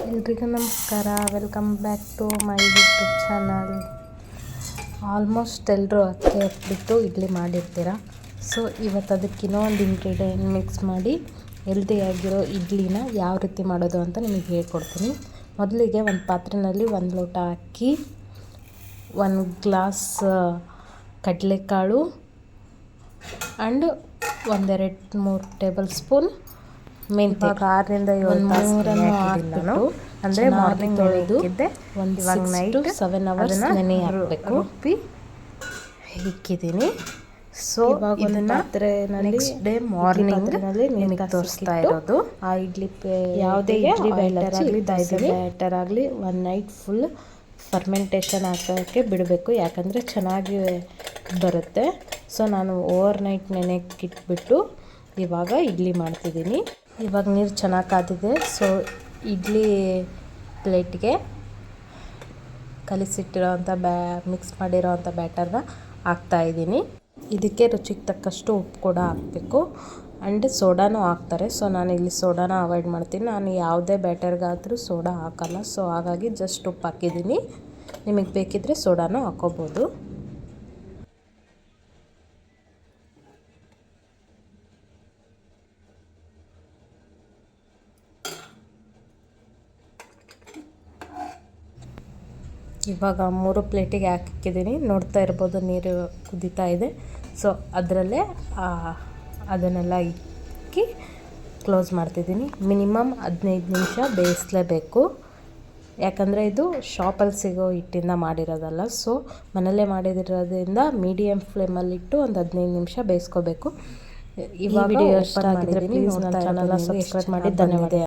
ಎಲ್ರಿಗೂ ನಮಸ್ಕಾರ, welcome back to my YouTube channel. Almost ಎಲ್ಲರೂ ಅಕ್ಕಿ ಹಾಕ್ಬಿಟ್ಟು ಇಡ್ಲಿ ಮಾಡಿರ್ತೀರ. ಸೊ ಇವತ್ತು ಅದಕ್ಕೆ ಇನ್ನೊಂದು ಇಂಗ್ರೀಡಿಯೆಂಟ್ ಮಿಕ್ಸ್ ಮಾಡಿ ಹೆಲ್ದಿಯಾಗಿರೋ ಇಡ್ಲಿನ ಯಾವ ರೀತಿ ಮಾಡೋದು ಅಂತ ನಿಮಗೆ ಹೇಳ್ಕೊಡ್ತೀನಿ. ಮೊದಲಿಗೆ ಒಂದು ಪಾತ್ರೆಯಲ್ಲಿ 1 ಲೋಟ ಅಕ್ಕಿ, 1 ಗ್ಲಾಸ್ ಕಡಲೆಕಾಳು ಆ್ಯಂಡ್ 1-2-3 ಟೇಬಲ್ ಸ್ಪೂನ್ ಮೆಂತ್ಯ. 6ರಿಂದ 7 ತಾಸು ಹಾಕಿದ್ದೀನಿ. ಅಂದರೆ ಮಾರ್ನಿಂಗ್ ತೊಳೆದಿದ್ದೆ, ಇವಾಗ ನೈಟ್ 7 hours ನೆನೆ ಹಾಕಬೇಕು. ರುಬ್ಬಿ ಇಕ್ಕಿದ್ದೀನಿ. ಸೊ ಇದನ್ನು ನೆಕ್ಸ್ಟ್ ಡೇ ಮಾರ್ನಿಂಗ್ನಲ್ಲಿ ನಿಮಗೆ ತೋರಿಸ್ತಾ ಇರೋದು. ಆ ಇಡ್ಲಿ ಯಾವುದೇ ಇಡ್ಲಿ ಬ್ಯಾಟರ್ ಆಗಲಿ 1 ನೈಟ್ ಫುಲ್ ಫರ್ಮೆಂಟೇಷನ್ ಹಾಕೋಕ್ಕೆ ಬಿಡಬೇಕು, ಯಾಕಂದರೆ ಚೆನ್ನಾಗಿ ಬರುತ್ತೆ. ಸೊ ನಾನು ಓವರ್ ನೈಟ್ ನೆನೆಗೆ ಇಟ್ಬಿಟ್ಟು ಇವಾಗ ಇಡ್ಲಿ ಮಾಡ್ತಿದ್ದೀನಿ. ಇವಾಗ ನೀರು ಚೆನ್ನಾಗಿ ಕಾದಿದೆ. ಸೊ ಇಡ್ಲಿ ಪ್ಲೇಟ್ಗೆ ಕಲಿಸಿಟ್ಟಿರೋವಂಥ ಮಿಕ್ಸ್ ಮಾಡಿರೋವಂಥ ಬ್ಯಾಟರ್ನ ಹಾಕ್ತಾಯಿದ್ದೀನಿ. ಇದಕ್ಕೆ ರುಚಿಗೆ ತಕ್ಕಷ್ಟು ಉಪ್ಪು ಕೂಡ ಹಾಕಬೇಕು ಆ್ಯಂಡ್ ಸೋಡಾನೂ ಹಾಕ್ತಾರೆ. ಸೊ ನಾನು ಇಲ್ಲಿ ಸೋಡಾನ ಅವಾಯ್ಡ್ ಮಾಡ್ತೀನಿ. ನಾನು ಯಾವುದೇ ಬ್ಯಾಟರ್ಗಾದರೂ ಸೋಡಾ ಹಾಕಲ್ಲ. ಸೊ ಹಾಗಾಗಿ ಜಸ್ಟ್ ಉಪ್ಪು ಹಾಕಿದ್ದೀನಿ. ನಿಮಗೆ ಬೇಕಿದ್ದರೆ ಸೋಡಾನೂ ಹಾಕ್ಕೋಬೋದು. ಇವಾಗ 3 ಪ್ಲೇಟಿಗೆ ಹಾಕಿದ್ದೀನಿ. ನೋಡ್ತಾ ಇರ್ಬೋದು ನೀರು ಕುದೀತಾ ಇದೆ. ಸೊ ಅದರಲ್ಲೇ ಅದನ್ನೆಲ್ಲ ಇಕ್ಕಿ ಕ್ಲೋಸ್ ಮಾಡ್ತಿದ್ದೀನಿ. ಮಿನಿಮಮ್ 15 ನಿಮಿಷ ಬೇಯಿಸಲೇಬೇಕು, ಯಾಕಂದರೆ ಇದು ಶಾಪಲ್ಲಿ ಸಿಗೋ ಹಿಟ್ಟಿಂದ ಮಾಡಿರೋದಲ್ಲ. ಸೊ ಮನೆಯಲ್ಲೇ ಮಾಡಿರೋದ್ರಿಂದ ಮೀಡಿಯಮ್ ಫ್ಲೇಮಲ್ಲಿಟ್ಟು ಒಂದು 15 ನಿಮಿಷ ಬೇಯಿಸ್ಕೋಬೇಕು. ಇವಾಗ ವಿಡಿಯೋ ಇಷ್ಟ ಆಗಿದ್ರೆ ಪ್ಲೀಸ್ ನನ್ನ ಚಾನಲ್ನ ಸಬ್ಸ್ಕ್ರೈಬ್ ಮಾಡಿ. ಧನ್ಯವಾದ.